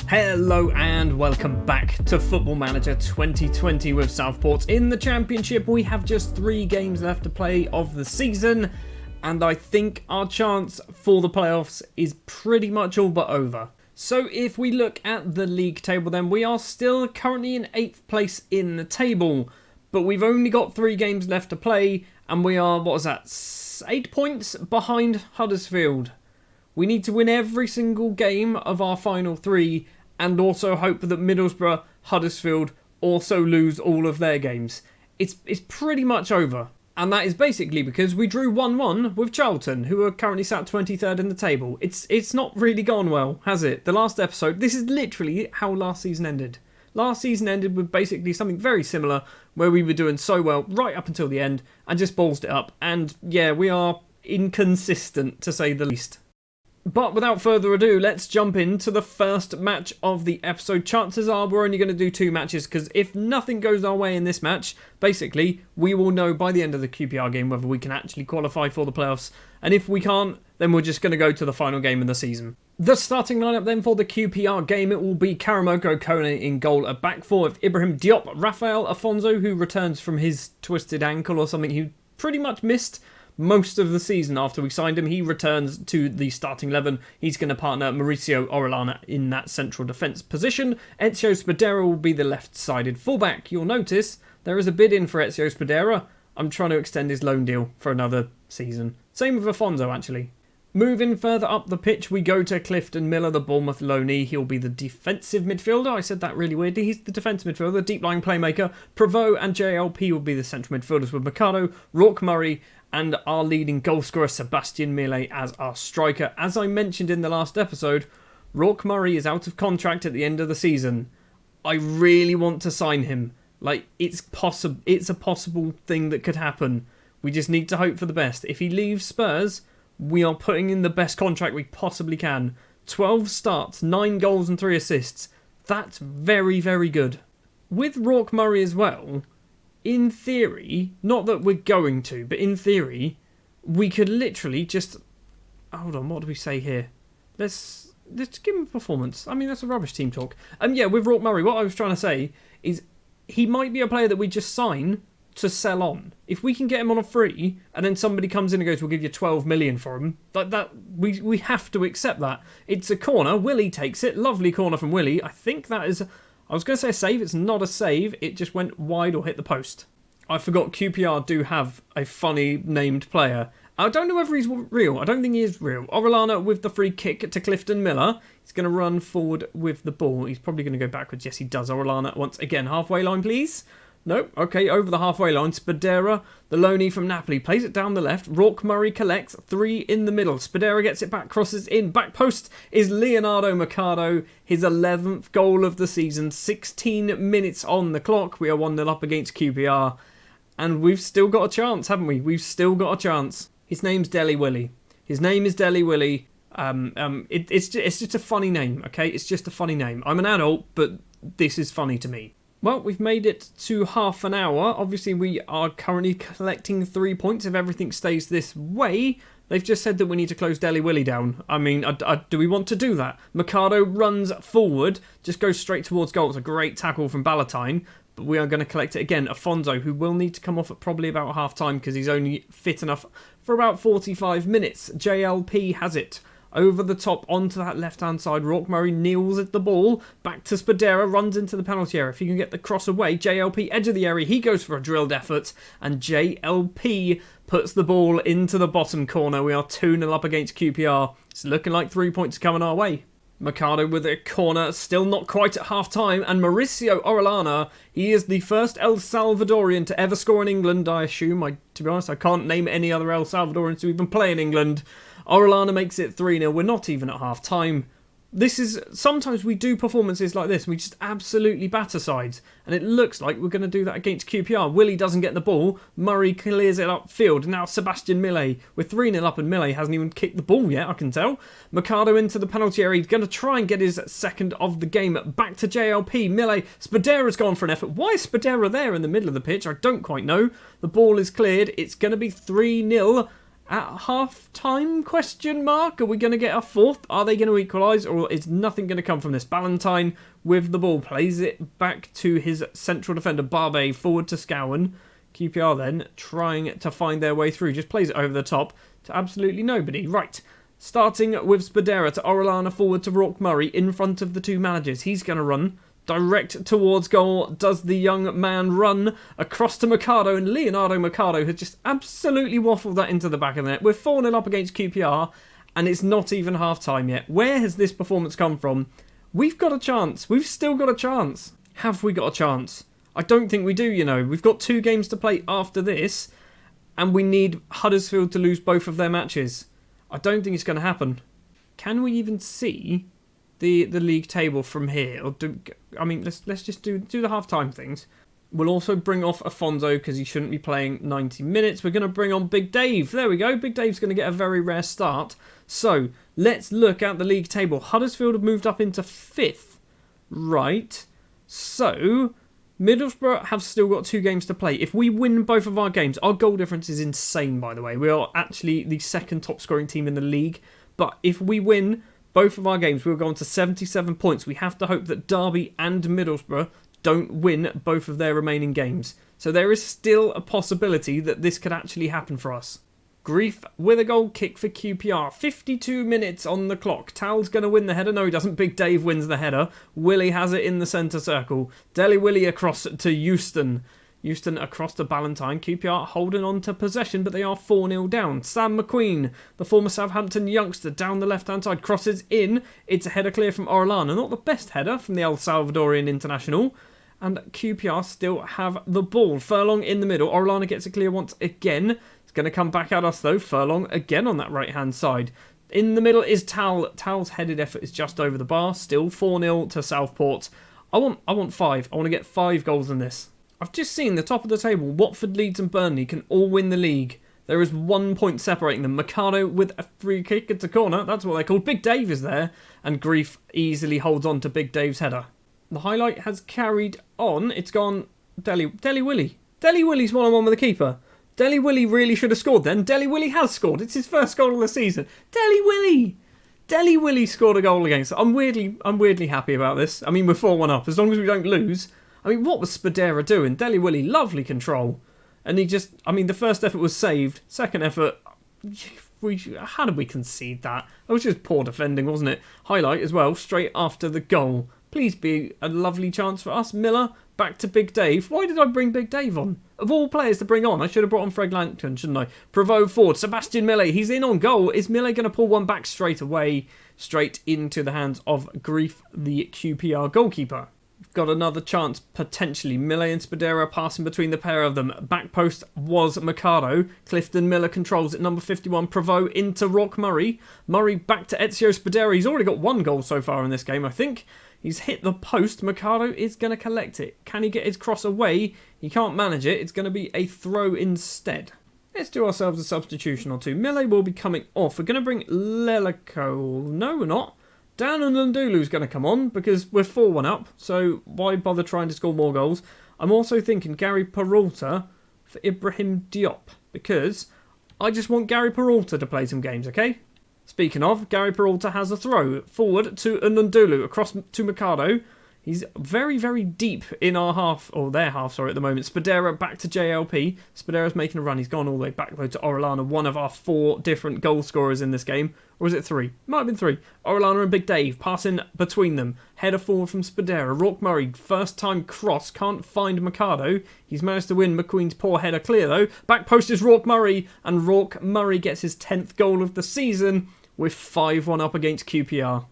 Hello and welcome back to Football Manager 2020 with Southport. In the Championship, we have just 3 games left to play of the season, and I think our chance for the playoffs is pretty much all but over. So if we look at the league table, then we are still currently in 8th place in the table, but we've only got 3 games left to play, and we are, 8 points behind Huddersfield. We need to win every single game of our final 3, and also hope that Middlesbrough, Huddersfield also lose all of their games. It's pretty much over. And that is basically because we drew 1-1 with Charlton, who are currently sat 23rd in the table. It's not really gone well, has it? The last episode, this is literally how last season ended. Last season ended with basically something very similar, where we were doing so well right up until the end, and just ballsed it up. And yeah, we are inconsistent, to say the least. But without further ado, let's jump into the first match of the episode. Chances are we're only going to do 2 matches, because if nothing goes our way in this match, basically, we will know by the end of the QPR game whether we can actually qualify for the playoffs. And if we can't, then we're just going to go to the final game of the season. The starting lineup then for the QPR game, it will be Karamoko Kone in goal, a back 4 of Ibrahim Diop, Rafael Afonso, who returns from his twisted ankle or something he pretty much missed most of the season after we signed him. He returns to the starting 11. He's going to partner Mauricio Orellana in that central defence position. Ezio Spadera will be the left-sided fullback. You'll notice there is a bid in for Ezio Spadera. I'm trying to extend his loan deal for another season. Same with Afonso, actually. Moving further up the pitch, we go to Clifton Miller, the Bournemouth loanee. He'll be the defensive midfielder. I said that really weirdly. He's the defensive midfielder, deep-lying playmaker. Prevost and JLP will be the central midfielders, with Mercado, Rourke Murray, and our leading goalscorer, Sebastian Mille, as our striker. As I mentioned in the last episode, Rourke Murray is out of contract at the end of the season. I really want to sign him. It's a possible thing that could happen. We just need to hope for the best. If he leaves Spurs, we are putting in the best contract we possibly can. 12 starts, 9 goals and 3 assists. That's very, very good. With Rourke Murray as well, in theory, not that we're going to, but in theory, we could literally just... Hold on, what do we say here? Let's give him a performance. I mean, that's a rubbish team talk. Yeah, with Rourke Murray, what I was trying to say is he might be a player that we just sign to sell on. If we can get him on a free, and then somebody comes in and goes, we'll give you 12 million for him, like that, we have to accept that. It's a corner. Willie takes it. Lovely corner from Willie. I think that is... I was going to say a save. It's not a save. It just went wide or hit the post. I forgot QPR do have a funny named player. I don't know whether he's real. I don't think he is real. Orellana with the free kick to Clifton Miller. He's going to run forward with the ball. He's probably going to go backwards. Yes, he does. Orellana once again. Halfway line, please. Nope. Okay, over the halfway line. Spadera, the loanee from Napoli, plays it down the left. Rourke Murray collects. 3 in the middle. Spadera gets it back, crosses in. Back post is Leonardo Mercado. His 11th goal of the season. 16 minutes on the clock. We are 1-0 up against QPR. And we've still got a chance, haven't we? We've still got a chance. His name's Deli Willy. His name is Deli Willy. It's just a funny name, okay? It's just a funny name. I'm an adult, but this is funny to me. Well, we've made it to half an hour. Obviously, we are currently collecting 3 points if everything stays this way. They've just said that we need to close Deli Willy down. I mean, do we want to do that? Mercado runs forward, just goes straight towards goal. It's a great tackle from Ballantyne, but we are going to collect it again. Afonso, who will need to come off at probably about half-time because he's only fit enough for about 45 minutes. JLP has it. Over the top, onto that left-hand side. Rourke Murray kneels at the ball. Back to Spadera, runs into the penalty area. If he can get the cross away, JLP, edge of the area. He goes for a drilled effort. And JLP puts the ball into the bottom corner. We are 2-0 up against QPR. It's looking like 3 points coming our way. Mercado with a corner, still not quite at half-time. And Mauricio Orellana, he is the first El Salvadorian to ever score in England, I assume. To be honest, I can't name any other El Salvadorians to even play in England. Orellana makes it 3-0. We're not even at half-time. Sometimes we do performances like this. We just absolutely batter sides. And it looks like we're going to do that against QPR. Willie doesn't get the ball. Murray clears it upfield. Now Sebastian Mille. We're 3-0 up and Mille hasn't even kicked the ball yet, I can tell. Mercado into the penalty area. He's going to try and get his second of the game. Back to JLP. Mille. Spadera's gone for an effort. Why is Spadera there in the middle of the pitch? I don't quite know. The ball is cleared. It's going to be 3-0. at half-time, question mark? Are we going to get a fourth? Are they going to equalise, or is nothing going to come from this? Ballantyne with the ball, plays it back to his central defender, Barbe, forward to Scowen. QPR then trying to find their way through, just plays it over the top to absolutely nobody. Right, starting with Spadera to Orellana, forward to Rourke Murray, in front of the two managers. He's going to run direct towards goal. Does the young man run across to Mercado, and Leonardo Mercado has just absolutely waffled that into the back of the net. We're 4-0 up against QPR, and it's not even half-time yet. Where has this performance come from? We've got a chance. We've still got a chance. Have we got a chance? I don't think we do, you know. We've got 2 games to play after this, and we need Huddersfield to lose both of their matches. I don't think it's going to happen. Can we even see the league table from here? Or let's just do the half-time things. We'll also bring off Afonso because he shouldn't be playing 90 minutes. We're going to bring on Big Dave. There we go. Big Dave's going to get a very rare start. So, let's look at the league table. Huddersfield have moved up into 5th. Right. So, Middlesbrough have still got 2 games to play. If we win both of our games, our goal difference is insane, by the way. We are actually the 2nd top scoring team in the league. But if we win both of our games, we'll go on to 77 points. We have to hope that Derby and Middlesbrough don't win both of their remaining games. So there is still a possibility that this could actually happen for us. Grief with a goal kick for QPR. 52 minutes on the clock. Tal's going to win the header. No, he doesn't. Big Dave wins the header. Willie has it in the centre circle. Dele Willie across to Houston. Houston across to Ballantyne. QPR holding on to possession, but they are 4-0 down. Sam McQueen, the former Southampton youngster, down the left-hand side, crosses in. It's a header clear from Orellana. Not the best header from the El Salvadorian international. And QPR still have the ball. Furlong in the middle. Orellana gets a clear once again. It's going to come back at us though. Furlong again on that right-hand side. In the middle is Tal. Tal's headed effort is just over the bar. Still 4-0 to Southport. I want 5. I want to get 5 goals in this. I've just seen the top of the table. Watford, Leeds and Burnley can all win the league. There is 1 point separating them. Mercado with a free kick into corner. That's what they're called. Big Dave is there. And Grief easily holds on to Big Dave's header. The highlight has carried on. It's gone Dele Willie. Dele Willie's 1-on-1 with the keeper. Dele Willie really should have scored then. Dele Willie has scored. It's his first goal of the season. Dele Willie scored a goal against. I'm weirdly happy about this. I mean, we're 4-1 up. As long as we don't lose. I mean, what was Spadera doing? Dele Willie, lovely control. And he just, I mean, the first effort was saved. Second effort, how did we concede that? It was just poor defending, wasn't it? Highlight as well, straight after the goal. Please be a lovely chance for us. Miller, back to Big Dave. Why did I bring Big Dave on? Of all players to bring on, I should have brought on Fred Langton, shouldn't I? Prevost forward, Sebastian Miller, he's in on goal. Is Miller going to pull one back straight away? Straight into the hands of Grief, the QPR goalkeeper. We've got another chance, potentially. Miller and Spadera passing between the pair of them. Back post was Mercado. Clifton Miller controls it. Number 51, Prevost into Rourke Murray. Murray back to Ezio Spadera. He's already got 1 goal so far in this game, I think. He's hit the post. Mercado is going to collect it. Can he get his cross away? He can't manage it. It's going to be a throw instead. Let's do ourselves a substitution or 2. Mille will be coming off. We're going to bring Lelico. No, we're not. Dan and Lundulu's going to come on because we're 4-1 up. So why bother trying to score more goals? I'm also thinking Gary Peralta for Ibrahim Diop because I just want Gary Peralta to play some games, okay? Speaking of, Gary Peralta has a throw forward to Nundulu, across to Mercado. He's very, very deep in our half, or their half, sorry, at the moment. Spadera back to JLP. Spadera's making a run. He's gone all the way back, though, to Orellana, one of our 4 different goal scorers in this game. Or is it 3? Might have been 3. Orellana and Big Dave passing between them. Header forward from Spadera. Rourke Murray, first time cross, can't find Mercado. He's managed to win McQueen's poor header clear, though. Back post is Rourke Murray, and Rourke Murray gets his 10th goal of the season with 5-1 up against QPR.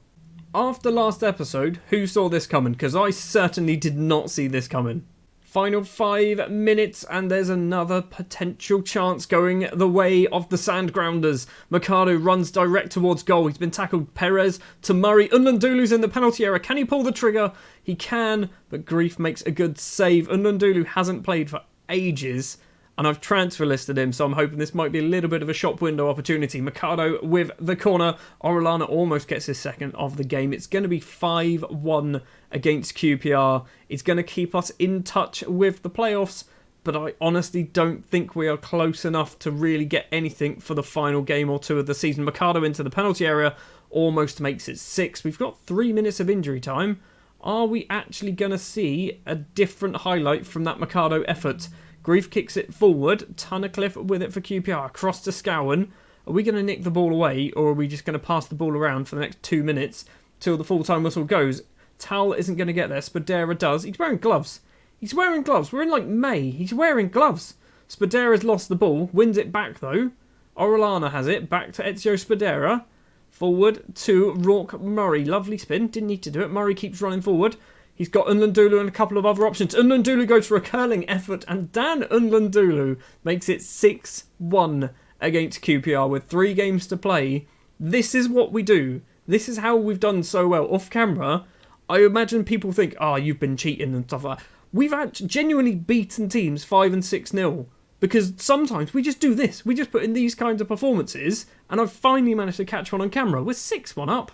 After last episode, who saw this coming? Because I certainly did not see this coming. Final 5 minutes and there's another potential chance going the way of the Sandgrounders. Mercado runs direct towards goal. He's been tackled. Perez to Murray. Unlundulu's in the penalty area. Can he pull the trigger? He can, but Grief makes a good save. Unlundulu hasn't played for ages. And I've transfer listed him, so I'm hoping this might be a little bit of a shop window opportunity. Mercado with the corner. Orellana almost gets his second of the game. It's going to be 5-1 against QPR. It's going to keep us in touch with the playoffs, but I honestly don't think we are close enough to really get anything for the final game or two of the season. Mercado into the penalty area almost makes it 6. We've got 3 minutes of injury time. Are we actually going to see a different highlight from that Mercado effort? Grief kicks it forward. Tunnicliffe with it for QPR. Across to Scowen. Are we going to nick the ball away, or are we just going to pass the ball around for the next 2 minutes till the full-time whistle goes? Tal isn't going to get there. Spadera does. He's wearing gloves. He's wearing gloves. We're in like May. He's wearing gloves. Spadera's lost the ball. Wins it back though. Orellana has it. Back to Ezio Spadera. Forward to Rourke Murray. Lovely spin. Didn't need to do it. Murray keeps running forward. He's got Unlandulu and a couple of other options. Unlandulu goes for a curling effort, and Dan Unlandulu makes it 6-1 against QPR with 3 games to play. This is what we do. This is how we've done so well. Off camera, I imagine people think, you've been cheating and stuff like that. We've actually genuinely beaten teams 5 and 6-0. Because sometimes we just do this. We just put in these kinds of performances, and I've finally managed to catch one on camera. We're 6-1 up.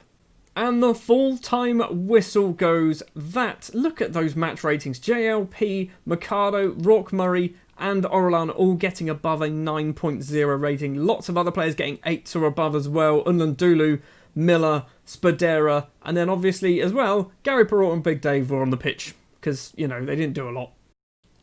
And the full-time whistle goes that. Look at those match ratings. JLP, Mercado, Rourke Murray and Orellana all getting above a 9.0 rating. Lots of other players getting 8s or above as well. Unlandulu, Miller, Spadera, and then obviously as well, Gary Perrault and Big Dave were on the pitch. Because, they didn't do a lot.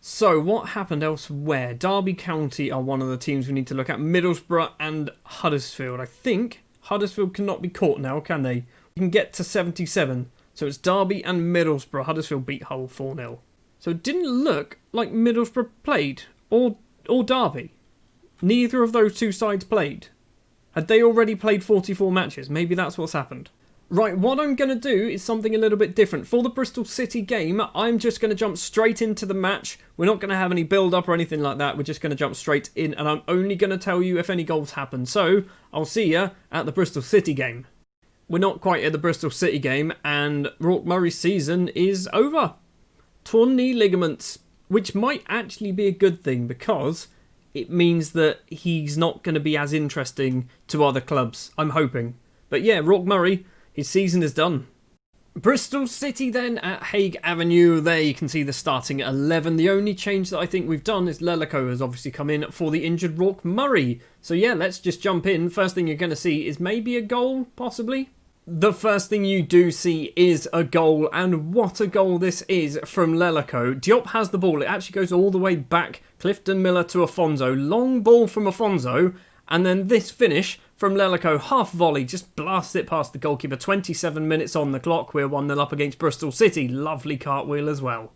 So, what happened elsewhere? Derby County are one of the teams we need to look at. Middlesbrough and Huddersfield. I think Huddersfield cannot be caught now, can they? We can get to 77. So it's Derby and Middlesbrough. Huddersfield beat Hull 4-0. So it didn't look like Middlesbrough played. Or Derby. Neither of those two sides played. Had they already played 44 matches? Maybe that's what's happened. Right, what I'm going to do is something a little bit different. For the Bristol City game, I'm just going to jump straight into the match. We're not going to have any build-up or anything like that. We're just going to jump straight in, and I'm only going to tell you if any goals happen. So, I'll see you at the Bristol City game. We're not quite at the Bristol City game, and Rourke Murray's season is over. Torn knee ligaments, which might actually be a good thing, because it means that he's not going to be as interesting to other clubs, I'm hoping. But yeah, Rourke Murray, his season is done. Bristol City then at Hague Avenue. There you can see the starting 11. The only change that I think we've done is Lelico has obviously come in for the injured Rourke Murray. So yeah, let's just jump in. First thing you're going to see is maybe a goal, possibly. The first thing you do see is a goal, and what a goal this is from Lelico. Diop has the ball. It actually goes all the way back. Clifton Miller to Afonso. Long ball from Afonso, and then this finish from Lelico, half volley, just blasts it past the goalkeeper. 27 minutes on the clock. We're 1-0 up against Bristol City. Lovely cartwheel as well.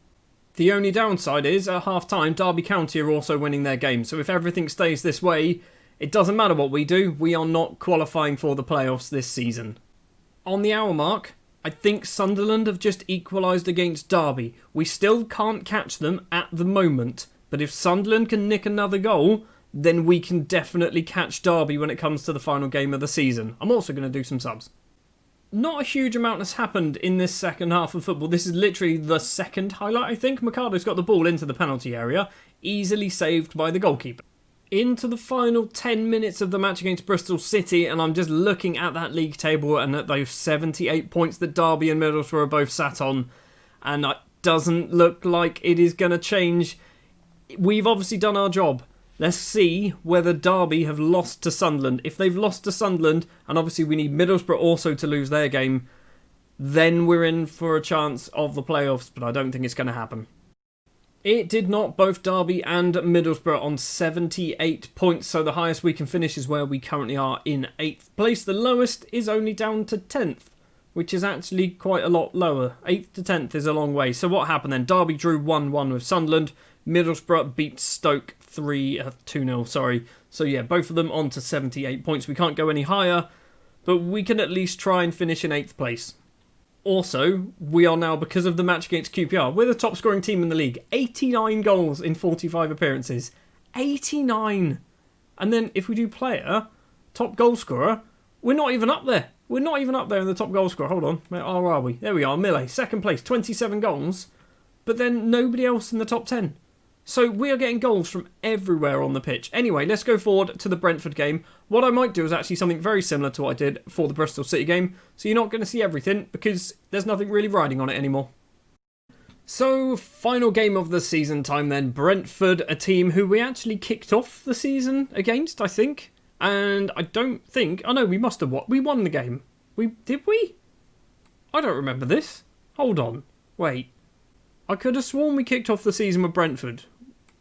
The only downside is, at half-time, Derby County are also winning their game. So if everything stays this way, it doesn't matter what we do. We are not qualifying for the playoffs this season. On the hour mark, I think Sunderland have just equalised against Derby. We still can't catch them at the moment. But if Sunderland can nick another goal, then we can definitely catch Derby when it comes to the final game of the season. I'm also going to do some subs. Not a huge amount has happened in this second half of football. This is literally the second highlight, I think. Mercado's got the ball into the penalty area, easily saved by the goalkeeper. Into the final 10 minutes of the match against Bristol City, and I'm just looking at that league table and at those 78 points that Derby and Middlesbrough are both sat on, and it doesn't look like it is going to change. We've obviously done our job. Let's see whether Derby have lost to Sunderland. If they've lost to Sunderland, and obviously we need Middlesbrough also to lose their game, then we're in for a chance of the playoffs, but I don't think it's going to happen. It did not. Both Derby and Middlesbrough on 78 points, so the highest we can finish is where we currently are in 8th place. The lowest is only down to 10th, which is actually quite a lot lower. 8th to 10th is a long way. So what happened then? Derby drew 1-1 with Sunderland. Middlesbrough beat Stoke 2-0, sorry. So yeah, both of them on to 78 points. We can't go any higher, but we can at least try and finish in 8th place. Also, we are now, because of the match against QPR, we're the top scoring team in the league. 89 goals in 45 appearances. 89! And then if we do player, top goal scorer, we're not even up there. We're not even up there in the top goal scorer. Hold on, where are we? There we are, Millet, second place, 27 goals. But then nobody else in the top 10. So we are getting goals from everywhere on the pitch. Anyway, let's go forward to the Brentford game. What I might do is actually something very similar to what I did for the Bristol City game. So you're not going to see everything because there's nothing really riding on it anymore. So, final game of the season time then. Brentford, a team who we actually kicked off the season against, I think. And I don't think... Oh no, we must have won. We won the game. Did we? I don't remember this. Hold on. Wait. I could have sworn we kicked off the season with Brentford.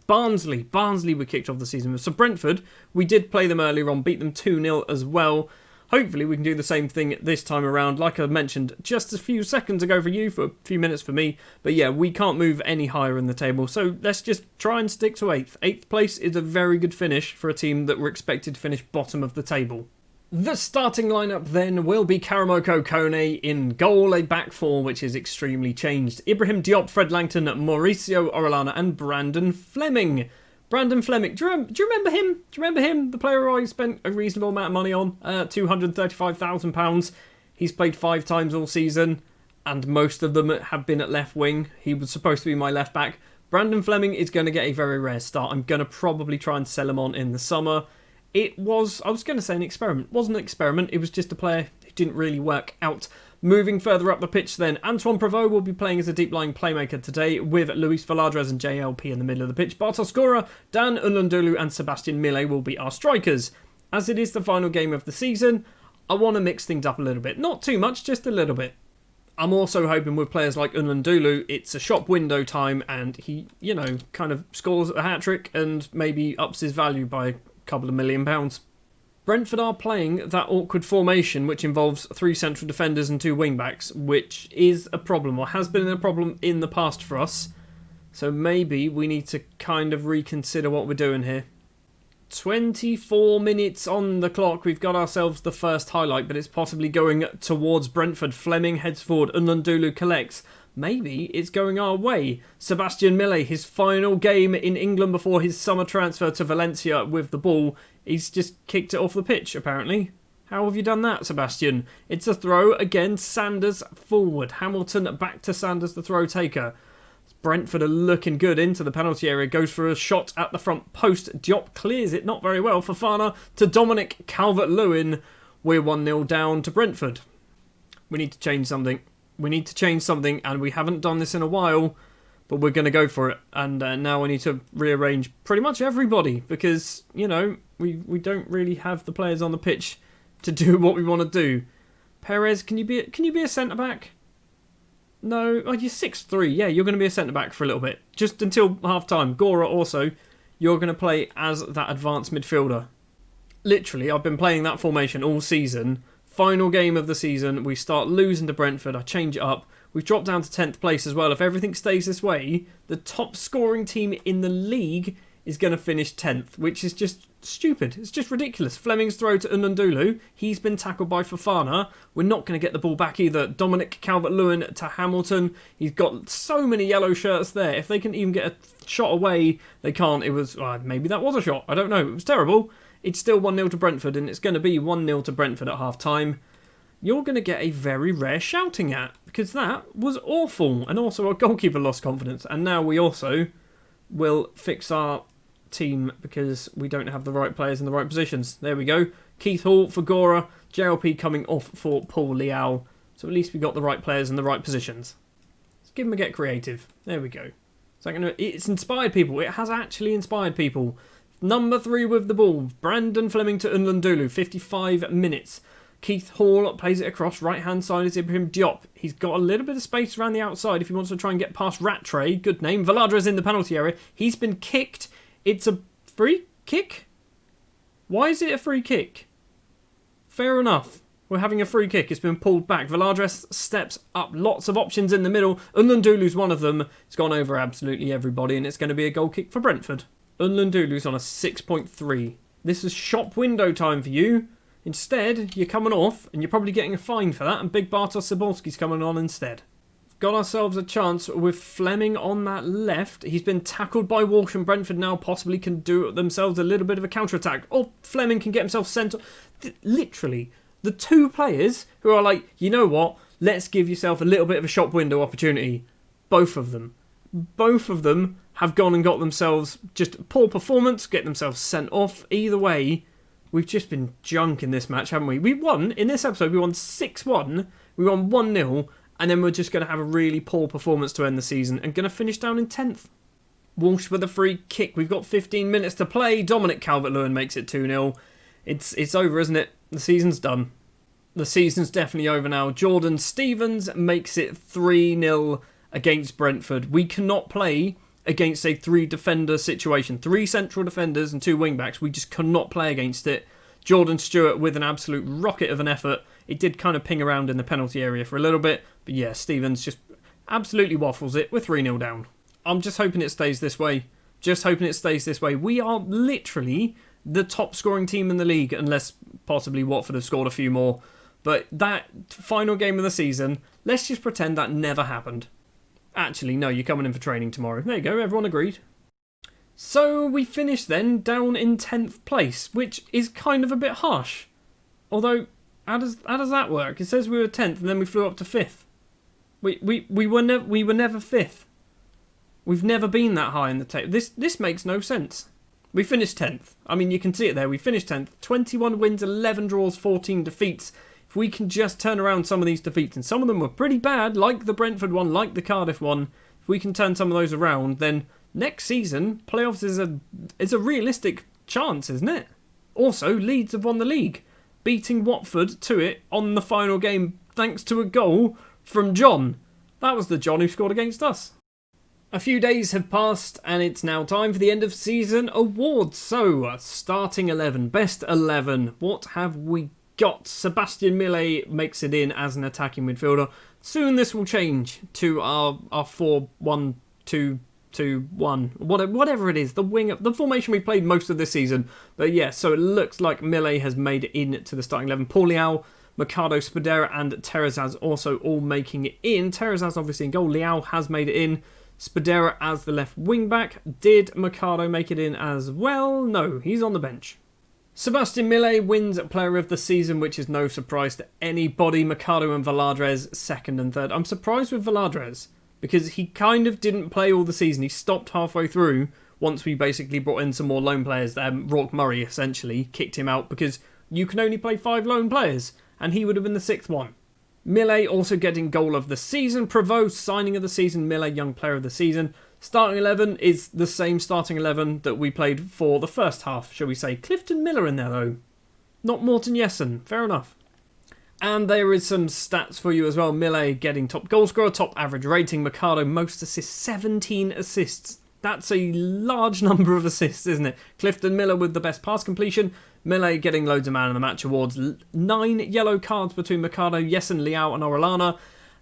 Barnsley we kicked off the season with. So Brentford, we did play them earlier on, beat them 2-0 as well. Hopefully we can do the same thing this time around. Like I mentioned just a few seconds ago for you, for a few minutes for me. But yeah, we can't move any higher in the table. So let's just try and stick to 8th. 8th place is a very good finish for a team that were expected to finish bottom of the table. The starting lineup then will be Karamoko Kone in goal, a back four which is extremely changed. Ibrahim Diop, Fred Langton, Mauricio Orellana and Brandon Fleming. Brandon Fleming, do you remember him? Do you remember him? The player I spent a reasonable amount of money on, £235,000. He's played 5 times all season, and most of them have been at left wing. He was supposed to be my left back. Brandon Fleming is going to get a very rare start. I'm going to probably try and sell him on in the summer. I was going to say an experiment. It wasn't an experiment, it was just a player who didn't really work out. Moving further up the pitch then, Antoine Prévost will be playing as a deep-lying playmaker today with Luis Valadres and JLP in the middle of the pitch. Bartosz Góra, Dan Unlundulu and Sebastian Mille will be our strikers. As it is the final game of the season, I want to mix things up a little bit. Not too much, just a little bit. I'm also hoping with players like Unlundulu, it's a shop window time and he, kind of scores a hat-trick and maybe ups his value by a couple of £1 million. Brentford are playing that awkward formation which involves 3 central defenders and 2 wing-backs, which is a problem, or has been a problem in the past for us. So maybe we need to kind of reconsider what we're doing here. 24 minutes on the clock, we've got ourselves the first highlight, but it's possibly going towards Brentford. Fleming heads forward, Unlundulu collects. Maybe it's going our way. Sebastian Mille, his final game in England before his summer transfer to Valencia with the ball. He's just kicked it off the pitch, apparently. How have you done that, Sebastian? It's a throw again. Sanders forward. Hamilton back to Sanders, the throw taker. Brentford are looking good into the penalty area. Goes for a shot at the front post. Diop clears it not very well. Fofana to Dominic Calvert-Lewin. We're 1-0 down to Brentford. We need to change something. And we haven't done this in a while, but we're going to go for it. And now I need to rearrange pretty much everybody because, we don't really have the players on the pitch to do what we want to do. Perez, can you be a centre-back? No, you're 6'3". Yeah, you're going to be a centre-back for a little bit. Just until half-time. Góra also, you're going to play as that advanced midfielder. Literally, I've been playing that formation all season. Final game of the season, we start losing to Brentford. I change it up. We've dropped down to 10th place as well. If everything stays this way, the top scoring team in the league is going to finish 10th, which is just stupid. It's just ridiculous. Fleming's throw to Unlundulu. He's been tackled by Fofana. We're not going to get the ball back either. Dominic Calvert-Lewin to Hamilton. He's got so many yellow shirts there. If they can even get a shot away, they can't. It was, maybe that was a shot. I don't know. It was terrible. It's still 1-0 to Brentford, and it's going to be 1-0 to Brentford at half-time. You're going to get a very rare shouting at, because that was awful. And also our goalkeeper lost confidence. And now we also will fix our team because we don't have the right players in the right positions. There we go. Keith Hall for Góra. JLP coming off for Paul Leal. So at least we got the right players in the right positions. Let's give them a get creative. There we go. It's inspired people. It has actually inspired people. Number 3 with the ball. Brandon Fleming to Unlundulu. 55 minutes. Keith Hall plays it across. Right-hand side is Ibrahim Diop. He's got a little bit of space around the outside if he wants to try and get past Rattray. Good name. Valadres in the penalty area. He's been kicked. It's a free kick? Why is it a free kick? Fair enough. We're having a free kick. It's been pulled back. Valadres steps up. Lots of options in the middle. Unlundulu's one of them. It's gone over absolutely everybody, and it's going to be a goal kick for Brentford. Unlundulu's on a 6.3. This is shop window time for you. Instead, you're coming off, and you're probably getting a fine for that, and Big Bartosz Sobolski's coming on instead. Got ourselves a chance with Fleming on that left. He's been tackled by Walsh, and Brentford now possibly can do themselves a little bit of a counter-attack. Or Fleming can get himself sent. Literally, the 2 players who are like, you know what, let's give yourself a little bit of a shop window opportunity. Both of them have gone and got themselves just poor performance, get themselves sent off. Either way, we've just been junk in this match, haven't we? We won, in this episode, we won 6-1, we won 1-0, and then we're just going to have a really poor performance to end the season and going to finish down in 10th. Walsh with a free kick. We've got 15 minutes to play. Dominic Calvert-Lewin makes it 2-0. It's over, isn't it? The season's done. The season's definitely over now. Jordan Stevens makes it 3-0 against Brentford. We cannot play against a 3-defender situation. 3 central defenders and 2 wing-backs. We just cannot play against it. Jordan Stewart with an absolute rocket of an effort. It did kind of ping around in the penalty area for a little bit. But yeah, Stevens just absolutely waffles it. We're 3-0 down. I'm just hoping it stays this way. Just hoping it stays this way. We are literally the top scoring team in the league, unless possibly Watford have scored a few more. But that final game of the season, let's just pretend that never happened. Actually, no, you're coming in for training tomorrow. There you go, everyone agreed. So we finished then down in 10th place, which is kind of a bit harsh. Although, how does that work? It says we were 10th and then we flew up to 5th. We were never 5th. We've never been that high in the table. This makes no sense. We finished 10th. I mean, you can see it there. We finished 10th. 21 wins, 11 draws, 14 defeats. If we can just turn around some of these defeats, and some of them were pretty bad, like the Brentford one, like the Cardiff one, if we can turn some of those around, then next season, playoffs is a realistic chance, isn't it? Also, Leeds have won the league, beating Watford to it on the final game thanks to a goal from John. That was the John who scored against us. A few days have passed and it's now time for the end of season awards. So, starting 11, best 11. What have we got? Sebastian Millet makes it in as an attacking midfielder. Soon this will change to our 4-1-2-2-1, whatever it is, the formation we played most of this season. But yeah, so it looks like Millet has made it into the starting 11. Paul Leao, Mercado, Spadera and Terrazas also all making it in. Terrazas obviously in goal. Leao has made it in. Spadera as the left wing back. Did Mercado make it in as well? No, he's on the bench. Sebastian Millet wins Player of the Season, which is no surprise to anybody. Mercado and Valadres second and third. I'm surprised with Valadres because he kind of didn't play all the season. He stopped halfway through once we basically brought in some more loan players. Rourke Murray essentially kicked him out because you can only play 5 loan players and he would have been the 6th one. Millet also getting goal of the season. Prevost signing of the season. Millet young player of the season. Starting 11 is the same starting 11 that we played for the first half, shall we say. Clifton Miller in there though. Not Morten Jessen. Fair enough. And there is some stats for you as well. Millet getting top goal scorer, top average rating. Mercado most assists, 17 assists. That's a large number of assists, isn't it? Clifton Miller with the best pass completion. Millet getting loads of man of the match awards. 9 yellow cards between Mercado, Jessen, Leao and Orellana.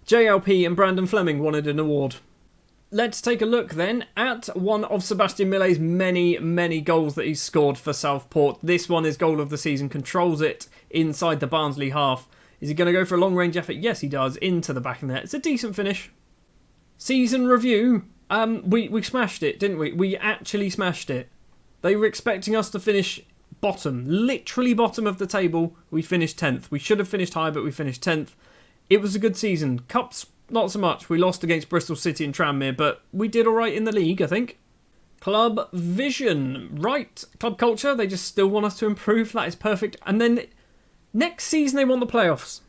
JLP and Brandon Fleming wanted an award. Let's take a look then at one of Sebastian Millet's many, many goals that he's scored for Southport. This one is goal of the season. Controls it inside the Barnsley half. Is he going to go for a long-range effort? Yes, he does. Into the back of the net. It's a decent finish. Season review. We smashed it, didn't we? We actually smashed it. They were expecting us to finish bottom. Literally bottom of the table. We finished 10th. We should have finished high, but we finished 10th. It was a good season. Cups, not so much. We lost against Bristol City and Tranmere, but we did alright in the league, I think. Club vision. Right. Club culture. They just still want us to improve. That is perfect. And then next season they want the playoffs.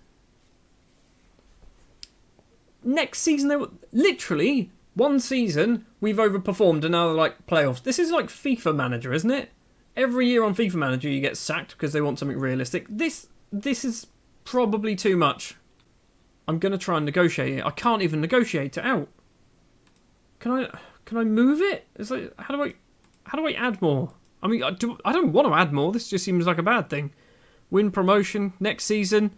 Next season they want... Literally... One season, we've overperformed and now they're like playoffs. This is like FIFA Manager, isn't it? Every year on FIFA Manager you get sacked because they want something realistic. This is probably too much. I'm going to try and negotiate it. I can't even negotiate it out. Can I move it? It's like, how do I add more? I mean, I don't want to add more. This just seems like a bad thing. Win promotion next season.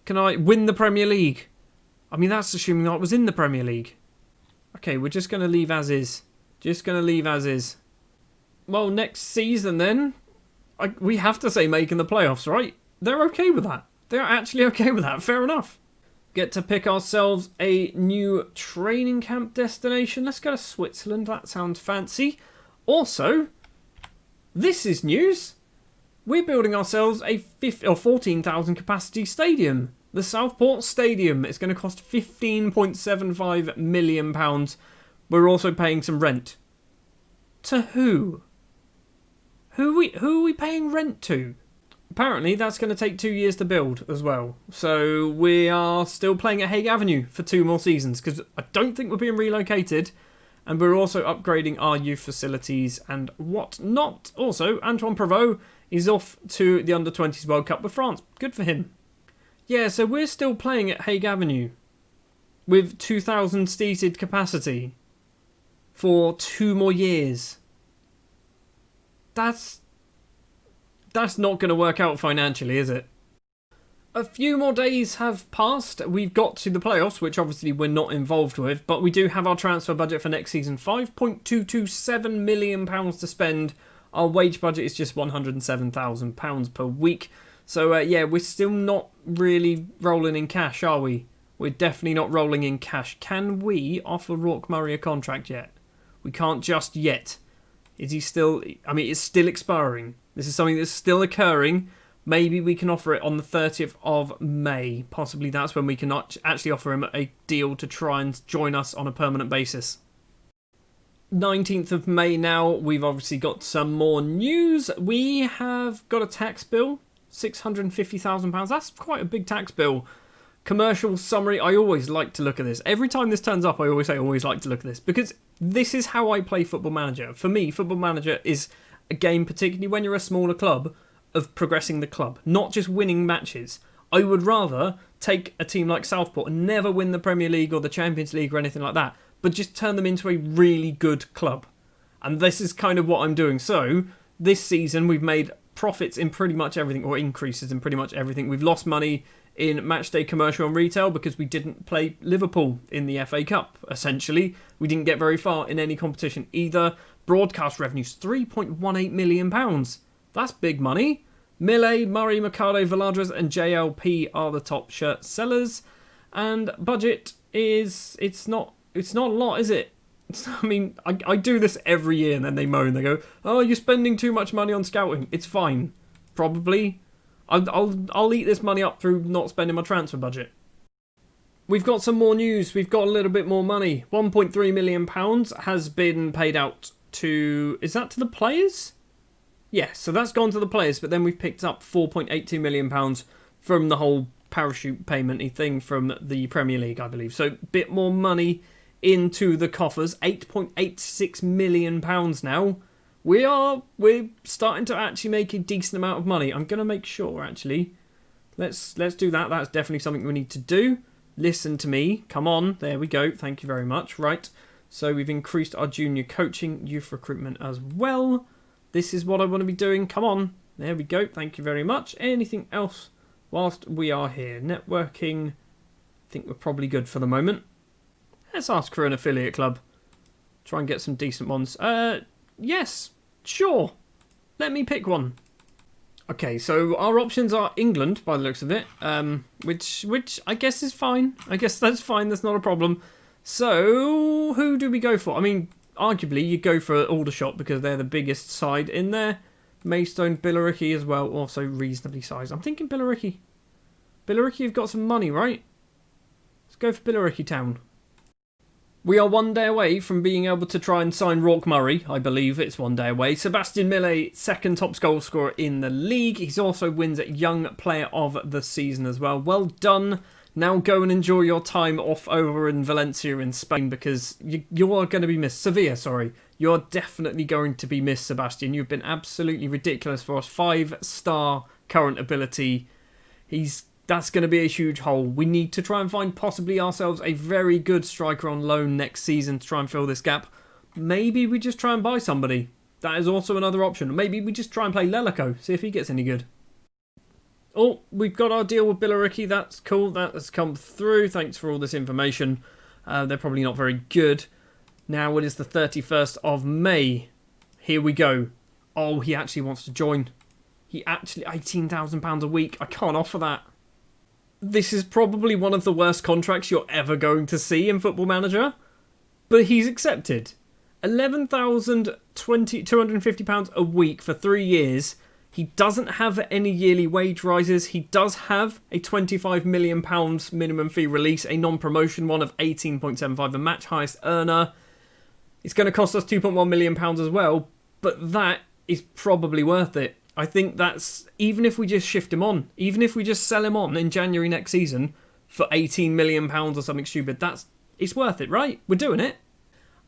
Can I win the Premier League? I mean, that's assuming I was in the Premier League. Okay, we're just going to leave as is. Just going to leave as is. Well, next season then, we have to say making the playoffs, right? They're okay with that. They're actually okay with that. Fair enough. Get to pick ourselves a new training camp destination. Let's go to Switzerland. That sounds fancy. Also, this is news. We're building ourselves a 14,000 capacity stadium. The Southport Stadium is going to cost £15.75 million. We're also paying some rent. To who? Who are we paying rent to? apparently that's going to take 2 years to build as well. So we are still playing at Hague Avenue for 2 more seasons because I don't think we're being relocated. And we're also upgrading our youth facilities and whatnot. Also, Antoine Prévost is off to the Under-20s World Cup with France. Good for him. Yeah, so we're still playing at Hague Avenue with 2,000 seated capacity for 2 more years. That's not going to work out financially, is it? A few more days have passed. We've got to the playoffs, which obviously we're not involved with, but we do have our transfer budget for next season. £5.227 million to spend. Our wage budget is just £107,000 per week. So, yeah, we're still not really rolling in cash, are we? We're definitely not rolling in cash. Can we offer Rourke Murray a contract yet? We can't just yet. Is he still... I mean, it's still expiring. This is something that's still occurring. Maybe we can offer it on the 30th of May. Possibly that's when we can actually offer him a deal to try and join us on a permanent basis. 19th of May now. We've obviously got some more news. We have got a tax bill. £650,000. That's quite a big tax bill. Commercial summary. I always like to look at this. Every time this turns up, I always say I always like to look at this. Because this is how I play Football Manager. For me, Football Manager is a game, particularly when you're a smaller club, of progressing the club, not just winning matches. I would rather take a team like Southport and never win the Premier League or the Champions League or anything like that, but just turn them into a really good club. And this is kind of what I'm doing. So, this season we've made profits in pretty much everything, or increases in pretty much everything. We've lost money in matchday commercial and retail because we didn't play Liverpool in the FA Cup, essentially. We didn't get very far in any competition either. Broadcast revenues, £3.18 million. That's big money. Millet, Murray, Mercado, Valadres and JLP are the top shirt sellers. And budget is... It's not a lot, is it? I do this every year and then they moan. They go, oh, you're spending too much money on scouting. It's fine. Probably. I'll eat this money up through not spending my transfer budget. We've got some more news. We've got a little bit more money. £1.3 million has been paid out to... Is that to the players? Yes, so that's gone to the players, but then we've picked up £4.82 million from the whole parachute payment-y thing from the Premier League, I believe. So a bit more money into the coffers. £8.86 million now. We're starting to actually make a decent amount of money. I'm going to make sure, actually. Let's do that. That's definitely something we need to do. Listen to me. Come on. There we go. Thank you very much. Right. So we've increased our junior coaching, youth recruitment as well. This is what I want to be doing. Come on. There we go. Thank you very much. Anything else whilst we are here? Networking. I think we're probably good for the moment. Let's ask for an affiliate club. Try and get some decent ones. Yes. Sure. Let me pick one. Okay, so our options are England, by the looks of it. Which I guess is fine. I guess that's fine. That's not a problem. So, who do we go for? I mean... Arguably, you go for Aldershot because they're the biggest side in there. Maidstone, Billericay as well, also reasonably sized. I'm thinking Billericay. Billericay have got some money, right? Let's go for Billericay Town. We are 1 day away from being able to try and sign Rourke Murray. I believe it's 1 day away. Sebastian Millet, second top goal scorer in the league. He's also wins Young Player of the Season as well. Well done. Now go and enjoy your time off over in Valencia in Spain because you are going to be missed. Sevilla, sorry. You're definitely going to be missed, Sebastian. You've been absolutely ridiculous for us. 5-star current ability. That's going to be a huge hole. We need to try and find possibly ourselves a very good striker on loan next season to try and fill this gap. Maybe we just try and buy somebody. That is also another option. Maybe we just try and play Lelico, see if he gets any good. Oh, we've got our deal with Billericay. That's cool. That has come through. Thanks for all this information. They're probably not very good. Now it is the 31st of May. Here we go. Oh, he actually wants to join. He actually... £18,000 a week. I can't offer that. This is probably one of the worst contracts you're ever going to see in Football Manager. But he's accepted. £11,250 a week for 3 years... He doesn't have any yearly wage rises. He does have a £25 million minimum fee release, a non-promotion one of 18.75, the match highest earner. It's going to cost us £2.1 million as well, but that is probably worth it. I think that's, even if we just shift him on, even if we just sell him on in January next season for £18 million or something stupid, it's worth it, right? We're doing it.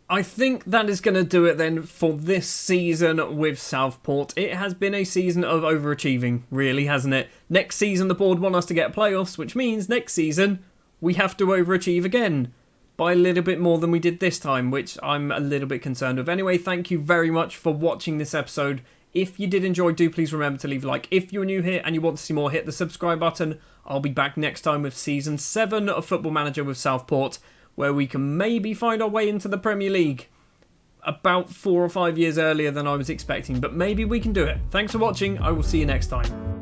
I think that is going to do it then for this season with Southport. It has been a season of overachieving, really, hasn't it? Next season, the board want us to get playoffs, which means next season we have to overachieve again by a little bit more than we did this time, which I'm a little bit concerned with. Anyway, thank you very much for watching this episode. If you did enjoy, do please remember to leave a like. If you're new here and you want to see more, hit the subscribe button. I'll be back next time with Season 7 of Football Manager with Southport, where we can maybe find our way into the Premier League about 4 or 5 years earlier than I was expecting, but maybe we can do it. Thanks for watching. I will see you next time.